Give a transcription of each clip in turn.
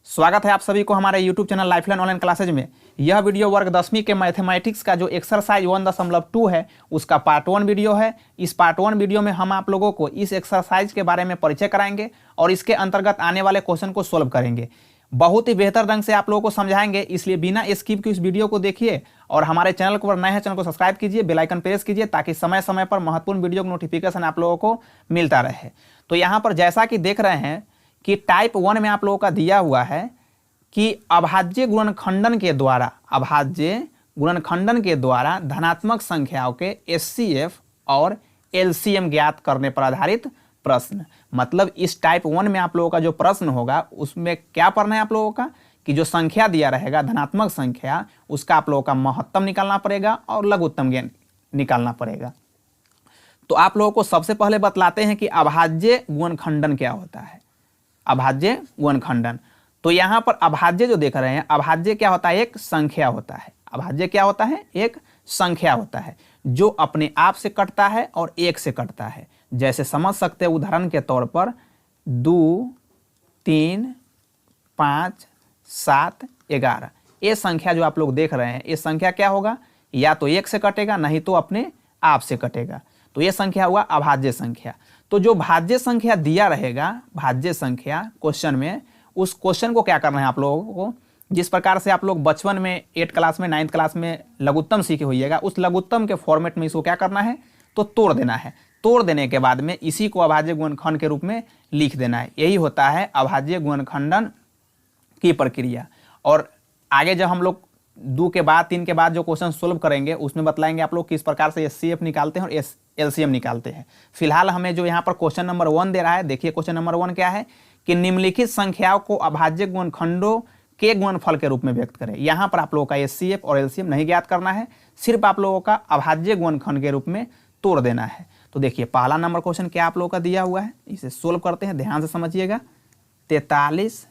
स्वागत है आप सभी को हमारे YouTube channel lifeline online classes में। यह वीडियो वर्ग 10वीं के मैथमेटिक्स का जो एक्सरसाइज 1.2 है उसका पार्ट 1 वीडियो है। इस पार्ट 1 वीडियो में हम आप लोगों को इस एक्सरसाइज के बारे में परिचय कराएंगे और इसके अंतर्गत आने वाले क्वेश्चन को सोल्व करेंगे। बहुत ही बेहतर ढंग से आप लोगों को समझाएंगे, इसलिए बिना स्किप की इस वीडियो को देखिए और हमारे चैनल को नए हैं चैनल को सब्सक्राइब कीजिए, बेल आइकन प्रेस कीजिए ताकि समय समय पर महत्वपूर्ण वीडियो का नोटिफिकेशन आप लोगों को मिलता रहे। तो यहाँ पर जैसा कि देख रहे हैं कि टाइप 1 में आप लोगों का दिया हुआ है कि अभाज्य गुणनखंडन के द्वारा धनात्मक संख्याओं के HCF और LCM ज्ञात करने पर आधारित प्रश्न। मतलब इस टाइप 1 में आप लोगों का जो प्रश्न होगा उसमें क्या पढ़ना है आप लोगों का कि जो संख्या दिया रहेगा धनात्मक संख्या, उसका आप लोगों का महत्तम निकालना पड़ेगा और लघुत्तम निकालना पड़ेगा। तो आप लोगों को सबसे पहले बतलाते हैं कि अभाज्य गुणनखंडन क्या होता है। अभाज्य गुणनखंडन, तो यहाँ पर अभाज्य जो देख रहे हैं, अभाज्य क्या होता है? एक संख्या होता है। अभाज्य क्या होता है? एक संख्या होता है जो अपने आप से कटता है और एक से कटता है। जैसे समझ सकते हैं उदाहरण के तौर पर 2, 3, 5, 7, 11 ये संख्या जो आप लोग देख रहे हैं, ये संख्या क्या होगा? या तो एक से कटेगा, नहीं तो अपने आप से कटेगा। तो ये संख्या हुआ अभाज्य संख्या। तो जो भाज्य संख्या दिया रहेगा, भाज्य संख्या क्वेश्चन में, उस क्वेश्चन को क्या करना है आप लोगों को, जिस प्रकार से आप लोग बचपन में 8 क्लास में 9th क्लास में लघुत्तम सीखे होइएगा, उस लघुत्तम के फॉर्मेट में इसको क्या करना है तो तोड़ देना है। तोड़ देने के बाद में इसी को अभाज्य गुणनखंड के रूप में लिख देना है। यही होता है अभाज्य गुणनखंडन की प्रक्रिया। और आगे जब हम लोग 2 के बाद 3 के बाद जो क्वेश्चन सोल्व करेंगे उसमें बतलाएंगे आप लोग किस प्रकार से HCF निकालते हैं और LCM निकालते हैं। फिलहाल हमें जो यहाँ पर क्वेश्चन नंबर 1 दे रहा है, देखिए क्वेश्चन नंबर 1 क्या है कि निम्नलिखित संख्याओं को अभाज्य गुणनखंडों के गुणनफल के रूप में व्यक्त करें। यहाँ पर आप लोगों का HCF और LCM नहीं ज्ञात करना है, सिर्फ आप लोगों का अभाज्य गुणनखंड के रूप में तोड़ देना है। तो देखिए पहला नंबर क्वेश्चन क्या आप लोगों का दिया हुआ है, इसे सोल्व करते हैं, ध्यान से समझिएगा। 43,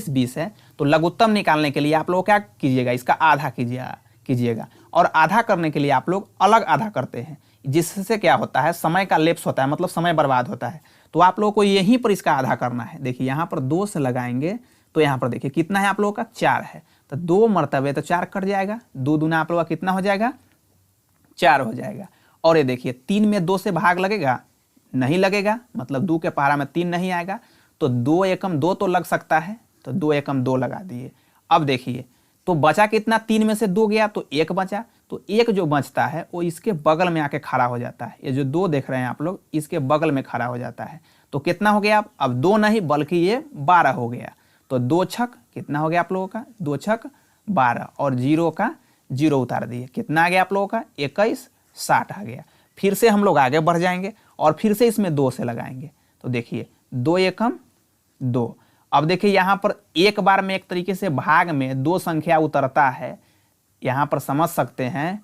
20 है। तो लघुत्तम निकालने के लिए आप लोग क्या कीजिएगा, इसका आधा कीजिएगा और आधा करने के लिए आप लोग अलग आधा करते हैं, जिससे क्या होता है समय का लेप्स होता है, मतलब समय बर्बाद होता है। तो आप लोगों को यहीं पर इसका आधा करना है। देखिए यहाँ पर 2 से लगाएंगे तो यहाँ पर देखिए कितना है आप लोगों का 4 है, तो 2 मरतबे तो 4 कट जाएगा, 2 दूना आप लोगों का कितना हो जाएगा 4 हो जाएगा। और ये देखिए 3 में 2 से भाग लगेगा, नहीं लगेगा, मतलब 2 के पहाड़ा में 3 नहीं आएगा, तो 2 एकम 2 तो लग सकता है, तो 2 एकम 2 लगा दिए। अब देखिए तो बचा कितना, 3 में से 2 गया तो 1 बचा, तो 1 जो बचता है वो इसके बगल में आके खड़ा हो जाता है। ये जो 2 देख रहे हैं आप लोग, इसके बगल में खड़ा हो जाता है। तो कितना हो गया अब 2 नहीं बल्कि ये 12 हो गया। तो 2 छक कितना हो गया आप लोगों का, 2 छक 12 और 0 का 0 उतार दिए, कितना आ गया आप लोगों का 21, 60 आ गया। फिर से हम लोग आगे बढ़ जाएंगे और फिर से इसमें 2 से लगाएंगे। तो देखिए 2 एकम 2। अब देखिए यहाँ पर एक बार में एक तरीके से भाग में 2 संख्या उतरता है। यहाँ पर समझ सकते हैं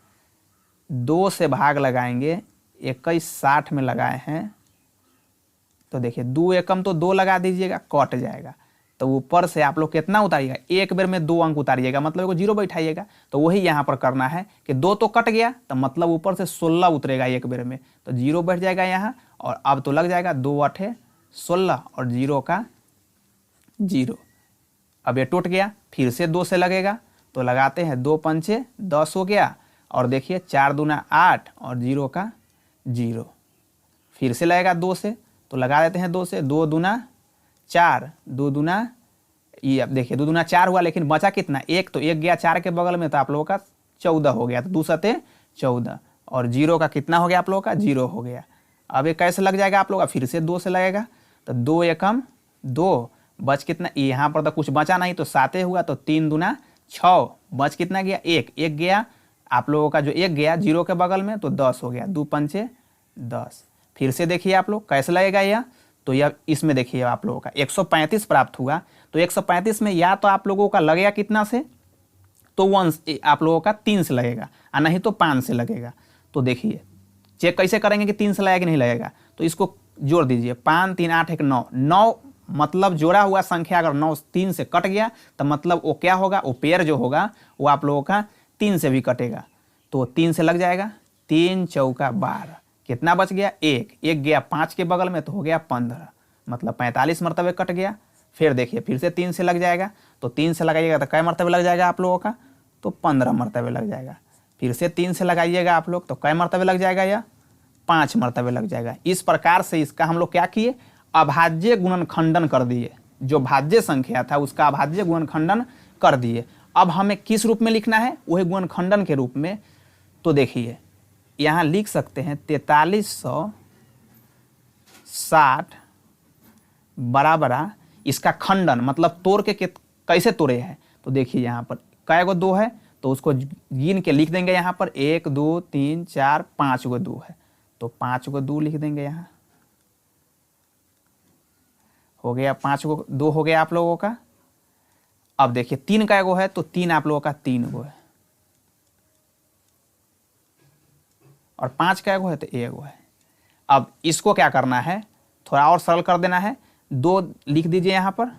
2 से भाग लगाएंगे, 21, 60 में लगाए हैं, तो देखिए 2 एकम तो 2 लगा दीजिएगा, कट जाएगा। तो ऊपर से आप लोग कितना उतारिएगा, एक बार में 2 अंक उतारिएगा, मतलब को 0 बैठाइएगा। तो वही यहाँ पर करना है कि 2 तो कट गया, तो मतलब ऊपर से 16 उतरेगा एक बार में, तो 0 बैठ जाएगा यहाँ। और अब तो लग जाएगा 2 8 16 और 0 का 0। अब ये टूट गया, फिर से 2 से लगेगा, तो लगाते हैं 2 पंचे 10 हो गया। और देखिए 4 दूना 8 और 0 का 0। फिर से लगेगा 2 से, तो लगा देते हैं 2 से, 2 दूना 4, 2 दूना, ये अब देखिए 2 दूना 4 हुआ, लेकिन बचा कितना 1, तो 1 गया 4 के बगल में, तो आप लोगों का 14 हो गया। तो 2 सते 14 और 0 का कितना हो गया आप लोगों का 0 हो गया। अब ये कैसे लग जाएगा आप लोगों का, फिर से 2 से लगेगा, तो 2 एकम 2, बच कितना, यहाँ पर तो कुछ बचा नहीं, तो 7 हुआ, तो 3 दूना 6, बच कितना गया 1 गया आप लोगों का, जो 1 गया 0 के बगल में, तो 10 हो गया, 2 पंचे 10। फिर से देखिए आप लोग कैसे लगेगा यह, तो यह इसमें देखिए आप लोगों का 135 प्राप्त हुआ। तो 135 में या तो आप लोगों का लगेगा कितना से, तो 1 आप लोगों का 3 से लगेगा, और नहीं तो 5 से लगेगा। तो देखिए चेक कैसे करेंगे कि 3 से लगेगा कि नहीं लगेगा, तो इसको जोड़ दीजिए, 5 3 8 1 9, 9 मतलब जोड़ा हुआ संख्या अगर 9 3 से कट गया तो मतलब वो क्या होगा, वो पेयर जो होगा वो आप लोगों का 3 से भी कटेगा, तो 3 से लग जाएगा, 3 चौका 12, कितना बच गया 1 गया 5 के बगल में, तो हो गया 15, मतलब 45 मरतबे कट गया। फिर देखिए फिर से 3 से लग जाएगा, तो 3 से लगाइएगा तो कै मरतबे लग जाएगा आप लोगों का, तो 15 मरतबे लग जाएगा। फिर से 3 से लगाइएगा आप लोग तो कै मरतबे लग जाएगा, या 5 मरतबे लग जाएगा। इस प्रकार से इसका हम लोग क्या किए, अभाज्य गुणनखंडन कर दिए। जो भाज्य संख्या था उसका अभाज्य गुणनखंडन कर दिए। अब हमें किस रूप में लिखना है, वही गुणनखंडन के रूप में। तो देखिए यहाँ लिख सकते हैं 4360 बराबरा इसका खंडन, मतलब तोड़ के कैसे तोड़े हैं। तो देखिए यहाँ पर कै गो 2 है, तो उसको गिन के लिख देंगे यहाँ पर 1 2 3 4 5 गो 2 है, तो 5 गो 2 लिख देंगे यहाँ, हो गया 5 गो 2 हो गया आप लोगों का। अब देखिए 3 कै गो है, तो 3 आप लोगों का 3 गो है, और 5 कै गो है तो 1 गो है। अब इसको क्या करना है, थोड़ा और सरल कर देना है, 2 लिख दीजिए यहाँ पर,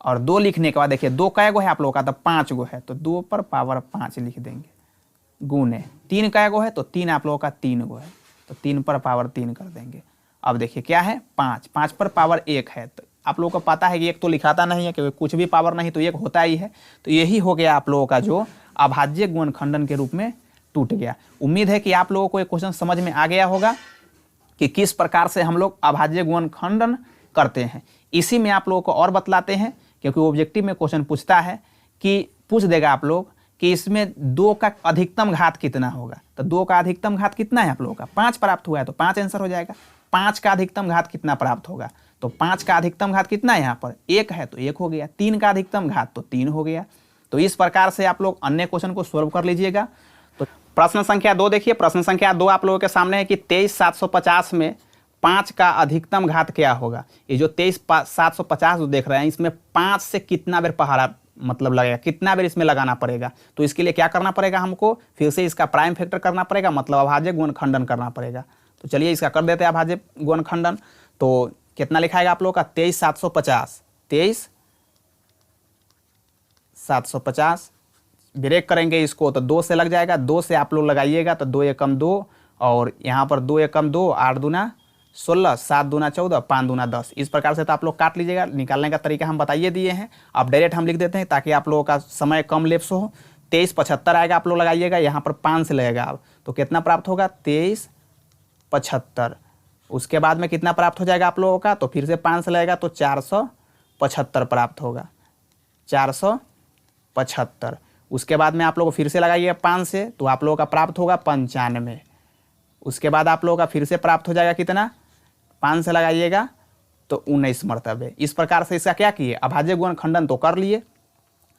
और 2 लिखने के बाद देखिए 2 कै गो है आप लोगों का, तो 5 गो है, तो 2 पर पावर 5 लिख देंगे, गुने 3 कै गो है, तो 3 आप लोगों का 3 गो है, तो 3 पर पावर 3 कर देंगे। अब देखिए क्या है 5, 5 पर पावर 1 है, तो आप लोगों को पता है कि 1 तो लिखाता नहीं है, क्योंकि कुछ भी पावर नहीं तो 1 होता ही है। तो यही हो गया आप लोगों का जो अभाज्य गुणनखंडन के रूप में टूट गया। उम्मीद है कि आप लोगों को ये क्वेश्चन समझ में आ गया होगा कि किस प्रकार से हम लोग अभाज्य गुणनखंडन करते हैं। इसी में आप लोगों को और बतलाते हैं, क्योंकि ऑब्जेक्टिव में क्वेश्चन पूछता है कि पूछ देगा आप लोग कि इसमें 2 का अधिकतम घात कितना होगा। तो 2 का अधिकतम घात कितना है आप लोगों का, 5 प्राप्त हुआ है, तो 5 आंसर हो जाएगा। 5 का अधिकतम घात कितना प्राप्त होगा, तो 5 का अधिकतम घात कितना है, यहाँ पर 1 है तो 1 हो गया। 3 का अधिकतम घात तो 3 हो गया। तो इस प्रकार से आप लोग अन्य क्वेश्चन को सोल्व कर लीजिएगा। तो प्रश्न संख्या 2 देखिए, प्रश्न संख्या 2 आप लोगों के सामने है कि 23750 में 5 का अधिकतम घात क्या होगा। ये जो 23750 जो देख रहे हैं, इसमें 5 से कितना बेर पहाड़ा मतलब लगेगा, कितना बेर इसमें लगाना पड़ेगा। तो इसके लिए क्या करना पड़ेगा, हमको फिर से इसका प्राइम फैक्टर करना पड़ेगा, मतलब अभाज्य गुणनखंडन करना पड़ेगा। तो चलिए इसका कर देते हैं अभाज्य गुणनखंडन। तो कितना लिखाएगा आप लोगों का 23750, 23750 ब्रेक करेंगे इसको तो 2 से लग जाएगा, 2 से आप लोग लगाइएगा तो 2 एकम 2, और यहाँ पर 2 एकम 2, 8 दूना 16, 7 दूना 14, 5 दूना 10। इस प्रकार से तो आप लोग काट लीजिएगा। निकालने का तरीका हम बताइए दिए हैं, अब डायरेक्ट हम लिख देते हैं ताकि आप लोगों का समय कम लेप्स हो। 2375 आएगा, आप लोग लगाइएगा, यहाँ पर 5 से लगेगा अब, तो कितना प्राप्त होगा 2375। उसके बाद में कितना प्राप्त हो जाएगा आप लोगों का, तो फिर से 5 से लगेगा तो 475 प्राप्त होगा, 475। उसके बाद में आप लोग फिर से लगाइए 5 से, तो आप लोगों का प्राप्त होगा 95। उसके बाद आप लोगों का फिर से प्राप्त हो जाएगा कितना, 5 से लगाइएगा तो 19 मरतबे। इस प्रकार से इसका क्या किए, अभाज्य गुणनखंडन तो कर लिए।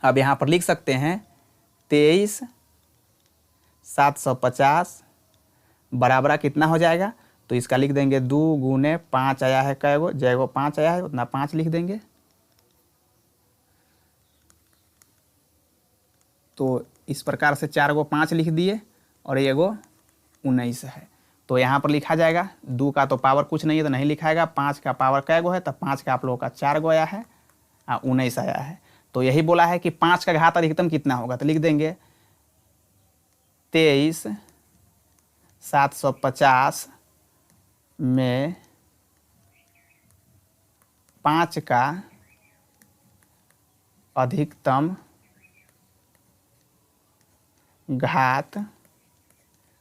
अब यहाँ पर लिख सकते हैं 23750 बराबर कितना हो जाएगा, तो इसका लिख देंगे 2 गुने 5 आया है, कै गो जय गो 5 आया है, उतना 5 लिख देंगे। तो इस प्रकार से 4 गो 5 लिख दिए, और ये गो 19 है। तो यहाँ पर लिखा जाएगा 2 का तो पावर कुछ नहीं है तो नहीं लिखाएगा, 5 का पावर कै गो है, तो 5 का आप लोगों का 4 गो आया है, 19 आया है। तो यही बोला है कि 5 का घात अधिकतम कितना होगा, तो लिख देंगे 23750 में 5 का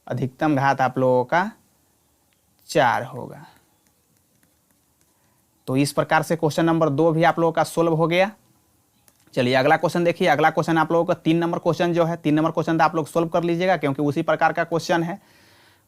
अधिकतम घात आप लोगों का 4 होगा। तो इस प्रकार से क्वेश्चन नंबर 2 भी आप लोगों का सोल्व हो गया। चलिए अगला क्वेश्चन देखिए। अगला क्वेश्चन आप लोगों का 3 नंबर क्वेश्चन जो है, 3 नंबर क्वेश्चन तो आप लोग सोल्व कर लीजिएगा, क्योंकि उसी प्रकार का क्वेश्चन है।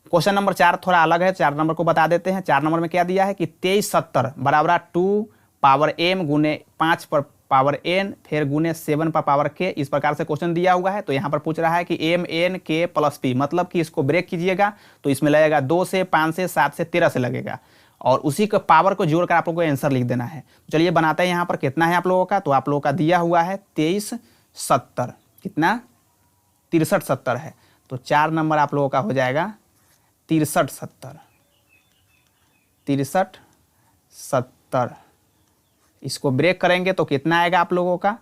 क्वेश्चन नंबर 4 थोड़ा अलग है, 4 नंबर को बता देते हैं। 4 नंबर में क्या दिया है कि 2370 बराबर 2 पावर m गुने 5 पर पावर n फिर गुने 7 पर पावर k। इस प्रकार से क्वेश्चन दिया हुआ है। तो यहाँ पर पूछ रहा है कि m n k plus p, मतलब कि इसको ब्रेक कीजिएगा तो इसमें लगेगा 2 से 5 से 7 से 13 से लगेगा, और उसी के पावर को जोड़कर आप लोगों को आंसर लिख देना है। चलिए बनाते हैं। यहाँ पर कितना है आप लोगों का, तो आप लोगों का दिया हुआ है 2370, कितना 6370 है। तो 4 नंबर आप लोगों का हो जाएगा 6370, 6370। इसको ब्रेक करेंगे तो कितना आएगा आप लोगों का,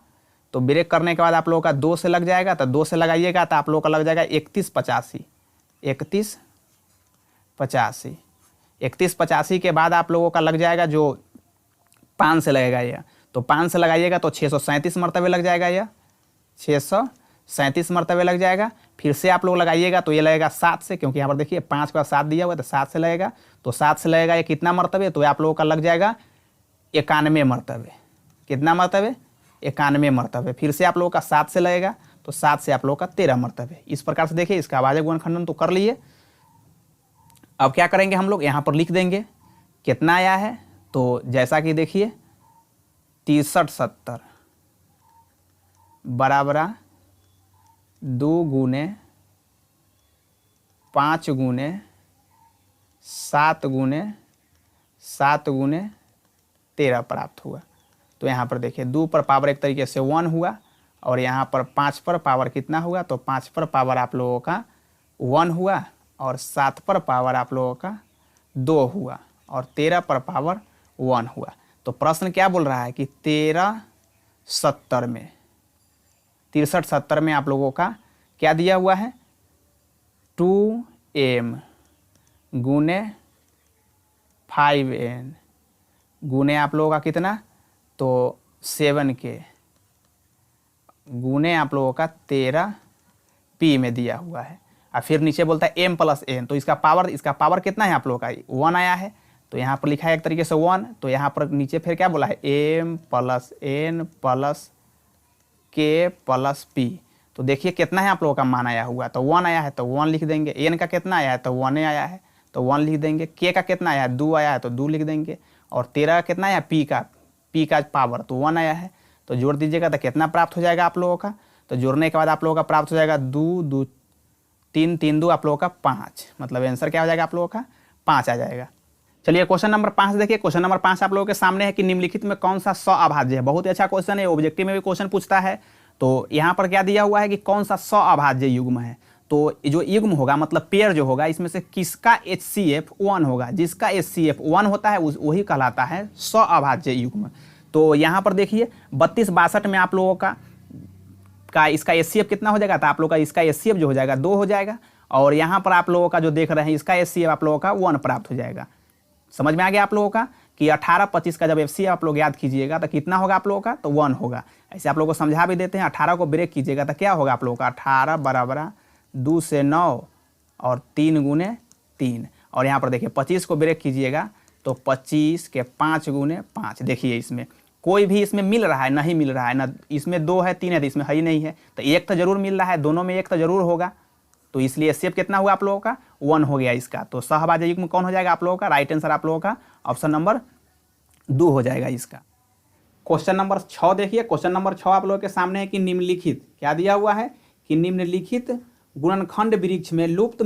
तो ब्रेक करने के बाद आप लोगों का 2 से लग जाएगा, तो 2 से लगाइएगा तो आप लोगों का लग जाएगा 3185, 3185। 3185 के बाद आप लोगों का लग जाएगा जो 5 से लगेगा यह, तो 5 से लगाइएगा तो 637 मरतबे लग जाएगा, यह 637 मरतबे लग जाएगा। फिर से आप लोग लगाइएगा तो ये लगेगा 7 से, क्योंकि यहाँ पर देखिए 5 का 7 दिया हुआ है तो 7 से लगेगा, तो 7 से लगेगा ये कितना मरतबे, तो आप लोगों का लग जाएगा 91 मरतबे। कितना मरतबे? 91 मरतबे। फिर से आप लोगों का 7 से लगेगा तो 7 से आप लोगों का 13 मरतबे। इस प्रकार से देखिए इसका अभाज्य गुणनखंडन तो कर लिए। अब क्या करेंगे हम लोग, यहाँ पर लिख देंगे कितना आया है, तो जैसा कि देखिए 6370 बराबर 2 गुने 5 गुने 7 गुने 7 गुने 13 प्राप्त हुआ। तो यहाँ पर देखिए 2 पर पावर एक तरीके से 1 हुआ, और यहाँ पर 5 पर पावर कितना हुआ, तो 5 पर पावर आप लोगों का 1 हुआ, और 7 पर पावर आप लोगों का 2 हुआ, और 13 पर पावर 1 हुआ। तो प्रश्न क्या बोल रहा है कि 6370 में आप लोगों का क्या दिया हुआ है, 2m गुने 5n गुने आप लोगों का कितना, तो 7k गुने आप लोगों का 13p में दिया हुआ है। और फिर नीचे बोलता है m प्लस n, तो इसका पावर कितना है आप लोगों का, 1 आया है, तो यहाँ पर लिखा है एक तरीके से 1, तो यहाँ पर नीचे फिर क्या बोला है, m plus n plus k plus p। तो देखिए कितना है आप लोगों का मान आया हुआ, तो 1 आया है तो 1 लिख देंगे, n का कितना आया है तो 1 आया है तो 1 लिख देंगे, k का कितना आया है 2 आया है तो 2 लिख देंगे, और 13 का कितना आया p का पावर तो 1 आया है, तो जोड़ दीजिएगा तो कितना प्राप्त हो जाएगा आप लोगों का, तो जोड़ने के बाद आप लोगों का प्राप्त हो जाएगा 2 2 3 3 2 आप लोगों का 5, मतलब आंसर क्या हो जाएगा आप लोगों का 5 आ जाएगा। चलिए क्वेश्चन नंबर 5 देखिए। क्वेश्चन नंबर 5 आप लोगों के सामने है कि निम्नलिखित में कौन सा सअभाज्य है। बहुत ही अच्छा क्वेश्चन है, ऑब्जेक्टिव में भी क्वेश्चन पूछता है। तो यहाँ पर क्या दिया हुआ है कि कौन सा सअभाज्य युग्म है, तो जो युग्म होगा मतलब पेयर जो होगा इसमें से किसका HCF 1 होगा, जिसका HCF 1 होता है वही कहलाता है सअभाज्य युग्म। तो यहाँ पर देखिए 3262 में आप लोगों का इसका HCF कितना हो जाएगा, तो आप लोगों का इसका HCF जो हो जाएगा 2 हो जाएगा, और यहाँ पर आप लोगों का जो देख रहे हैं इसका HCF आप लोगों का 1 प्राप्त हो जाएगा। समझ में आ गया आप लोगों का कि 18-25 का जब FCF आप लोग याद कीजिएगा तो कितना होगा आप लोगों का, तो 1 होगा। ऐसे आप लोगों को समझा भी देते हैं, 18 को ब्रेक कीजिएगा तो क्या होगा आप लोगों का, 18 बराबर 2 से 9 और 3 गुने 3, और यहाँ पर देखिए 25 को ब्रेक कीजिएगा तो 25 के 5 गुने 5। देखिए इसमें कोई भी इसमें मिल रहा है, नहीं मिल रहा है ना, इसमें 2 है 3 है तो इसमें है ही नहीं है, तो एक तो जरूर मिल रहा है, दोनों में एक तो जरूर होगा, तो इसलिए HCF कितना हुआ आप लोगों का 1 हो गया इसका। तो सहभाज्य युग्म कौन हो जाएगा आप लोगों का, राइट आंसर आप लोगों का ऑप्शन नंबर 2 हो जाएगा इसका। क्वेश्चन नंबर 6 देखिए। क्वेश्चन नंबर 6 आप लोगों के सामने है कि निम्नलिखित क्या दिया हुआ है कि निम्नलिखित गुणनखंड वृक्ष में लुप्त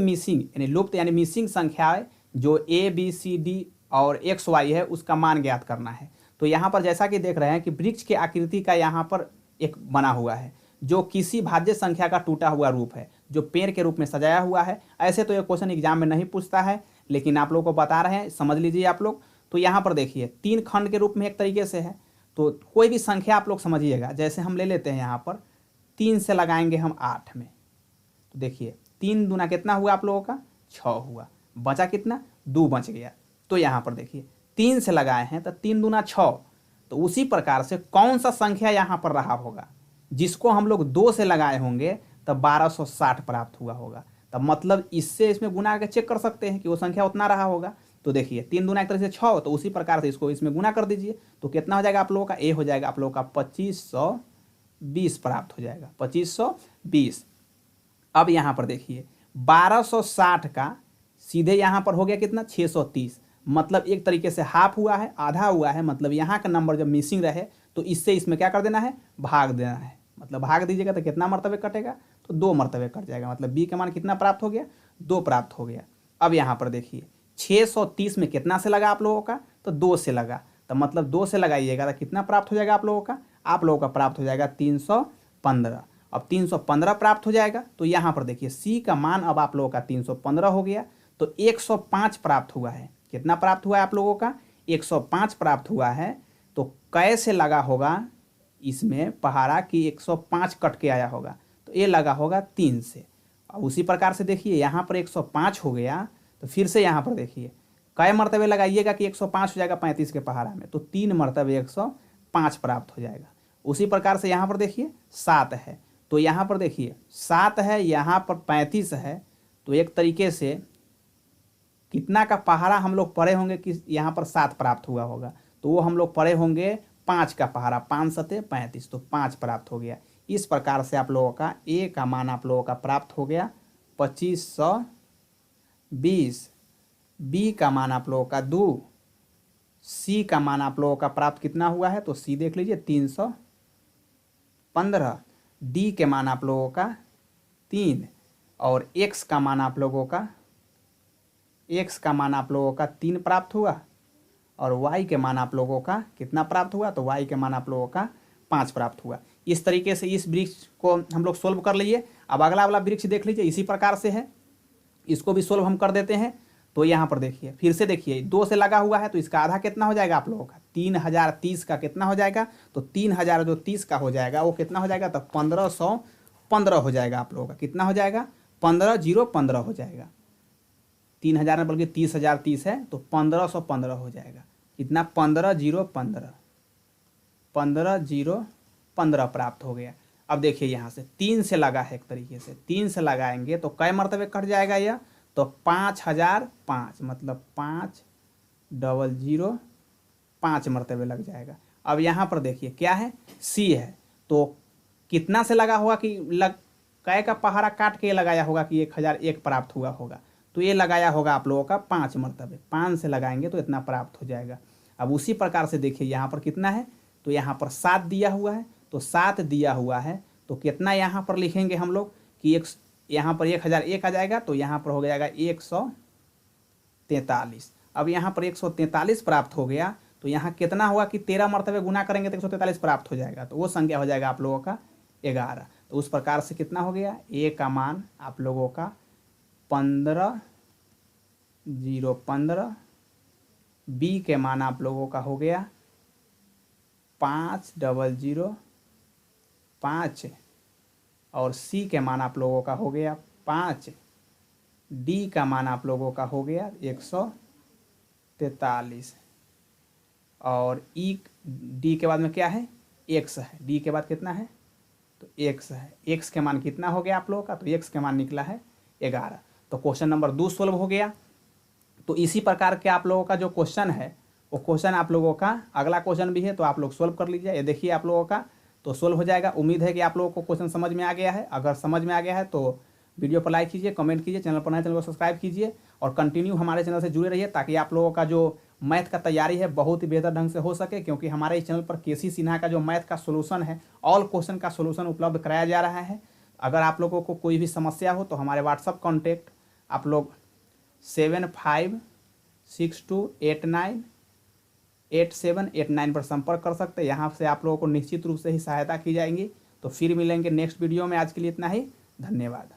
यानी मिसिंग संख्याएं जो ABCD और XY है उसका मान ज्ञात करना है। तो यहाँ पर जैसा कि देख रहे हैं कि वृक्ष के आकृति का यहाँ पर एक बना हुआ है जो किसी भाज्य संख्या का टूटा हुआ रूप है जो पेड़ के रूप में सजाया हुआ है। ऐसे तो ये क्वेश्चन एग्जाम में नहीं पूछता है, लेकिन आप लोग को बता रहे हैं, समझ लीजिए आप लोग। तो यहाँ पर देखिए 3 खंड के रूप में एक तरीके से है, तो कोई भी संख्या आप लोग समझिएगा। जैसे हम ले लेते हैं यहाँ पर 3 से लगाएंगे हम 8 में, तो देखिए 3 दूना कितना हुआ आप लोगों का 6 हुआ, बचा कितना 2 बच गया। तो यहाँ पर देखिए 3 से लगाए हैं तो 3 दूना 6, तो उसी प्रकार से कौन सा संख्या यहाँ पर रहा होगा जिसको हम लोग 2 से लगाए होंगे तब 1260 प्राप्त हुआ होगा। तब मतलब इससे इसमें गुना करके चेक कर सकते हैं कि वो संख्या उतना रहा होगा। तो देखिए 3 दूना एक तरह से 6, तो उसी प्रकार से इसको इसमें गुना कर दीजिए, तो कितना हो जाएगा आप लोगों का, ए हो जाएगा आप लोगों का 2520 प्राप्त हो जाएगा, 2520। अब यहाँ पर देखिए 1260 का सीधे यहाँ पर हो गया कितना 630, मतलब एक तरीके से हाफ हुआ है, आधा हुआ है, मतलब यहाँ का नंबर जब मिसिंग रहे तो इससे इसमें क्या कर देना है, भाग देना है। मतलब भाग दीजिएगा तो कितना मरतबे कटेगा, तो 2 मरतबे कट जाएगा, मतलब बी का मान कितना प्राप्त हो गया, 2 प्राप्त हो गया। अब यहाँ पर देखिए 630 में कितना से लगा आप लोगों का, तो 2 से लगा, तो मतलब 2 से लगाइएगा तो कितना प्राप्त हो जाएगा आप लोगों का, आप लोगों का प्राप्त हो जाएगा 315। अब 315 प्राप्त हो जाएगा, तो यहाँ पर देखिए सी का मान अब आप लोगों का 315 हो गया, तो 105 प्राप्त हुआ है। कितना प्राप्त हुआ है आप लोगों का, 105 प्राप्त हुआ है। तो कैसे लगा होगा इसमें पहाड़ा कि 105 कट के आया होगा, तो ये लगा होगा 3 से। और उसी प्रकार से देखिए यहाँ पर 105 हो गया, तो फिर से यहाँ पर देखिए कई मरतबे लगाइएगा कि 105 हो जाएगा 35 के पहाड़ा में, तो 3 मरतबे 105 प्राप्त हो जाएगा। उसी प्रकार से यहाँ पर देखिए 7 है, तो यहाँ पर देखिए 7 है, यहाँ पर 35 है, तो एक तरीके से कितना का पहाड़ा हम लोग पढ़े होंगे कि यहाँ पर 7 प्राप्त हुआ होगा, तो वो हम लोग पढ़े होंगे 5 का पहाड़ा, 5 सते 35, तो 5 प्राप्त हो गया। इस प्रकार से आप लोगों का ए का मान आप लोगों का प्राप्त हो गया 2520, बी का मान आप लोगों का 2, सी का मान आप लोगों का प्राप्त कितना हुआ है, तो सी देख लीजिए 315, डी के मान आप लोगों का 3, और एक्स का मान आप लोगों का 3 प्राप्त हुआ, और y के मान आप लोगों का कितना प्राप्त हुआ, तो y के मान आप लोगों का 5 प्राप्त हुआ। इस तरीके से इस वृक्ष को हम लोग सोल्व कर लिए। अब अगला वाला वृक्ष देख लीजिए, इसी प्रकार से है, इसको भी सोल्व हम कर देते हैं। तो यहाँ पर देखिए, फिर से देखिए 2 से लगा हुआ है, तो इसका आधा कितना हो जाएगा आप लोगों का, 3030 का कितना हो जाएगा, तो 3000 जो 30 का हो जाएगा वो कितना हो जाएगा, तो 1515 हो जाएगा आप लोगों का, कितना हो जाएगा, 15015 हो जाएगा। 3000 में बल्कि 30,000 30 है, तो 1515 हो जाएगा, कितना 15015 प्राप्त हो गया। अब देखिए यहाँ से 3 से लगा है, एक तरीके से 3 से लगाएंगे तो कै मरतबे कट जाएगा यह, तो 5005, मतलब 500 मरतबे लग जाएगा। अब यहाँ पर देखिए क्या है, सी है, तो कितना से लगा होगा कि कै का पहाड़ा काट के लगाया होगा कि 1001 प्राप्त हुआ होगा, तो ये लगाया होगा आप लोगों का 5 मरतबे, 5 से लगाएंगे तो इतना प्राप्त हो जाएगा। अब उसी प्रकार से देखिए यहाँ पर कितना है, तो यहाँ पर 7 दिया हुआ है, तो 7 दिया हुआ है, तो कितना यहाँ पर लिखेंगे हम लोग कि यहाँ पर 1001 आ जाएगा, तो यहाँ पर हो जाएगा 143। अब यहाँ पर 143 प्राप्त हो गया, तो यहाँ कितना हुआ कि 13 मरतबे गुना करेंगे तो 143 प्राप्त हो जाएगा, तो वो संख्या हो जाएगा आप लोगों का 11। तो उस प्रकार से कितना हो गया, ए का मान आप लोगों का 15015, बी के मान आप लोगों का हो गया 5005, और सी के मान आप लोगों का हो गया 5, डी का मान आप लोगों का हो गया 143, और ई डी के बाद में क्या है, एक्स है, डी के बाद कितना है, तो एक्स है, एक्स के मान कितना हो गया आप लोगों का, तो एक्स के मान निकला है 11। तो क्वेश्चन नंबर 2 सोल्व हो गया। तो इसी प्रकार के आप लोगों का जो क्वेश्चन है, वो क्वेश्चन आप लोगों का अगला क्वेश्चन भी है, तो आप लोग सोल्व कर लीजिए। ये देखिए आप लोगों का तो सोल्व हो जाएगा। उम्मीद है कि आप लोगों को क्वेश्चन समझ में आ गया है। अगर समझ में आ गया है तो वीडियो पर लाइक कीजिए, कमेंट कीजिए, चैनल पर नए चैनल को सब्सक्राइब कीजिए, और कंटिन्यू हमारे चैनल से जुड़े रहिए, ताकि आप लोगों का जो मैथ का तैयारी है बहुत ही बेहतर ढंग से हो सके। क्योंकि हमारे इस चैनल पर केसी सिन्हा का जो मैथ का सोल्यूशन है, ऑल क्वेश्चन का सोल्यूशन उपलब्ध कराया जा रहा है। अगर आप लोगों को कोई भी समस्या हो तो हमारे व्हाट्सअप कॉन्टैक्ट आप लोग 7562898789 पर संपर्क कर सकते हैं। यहाँ से आप लोगों को निश्चित रूप से ही सहायता की जाएगी। तो फिर मिलेंगे नेक्स्ट वीडियो में। आज के लिए इतना ही, धन्यवाद।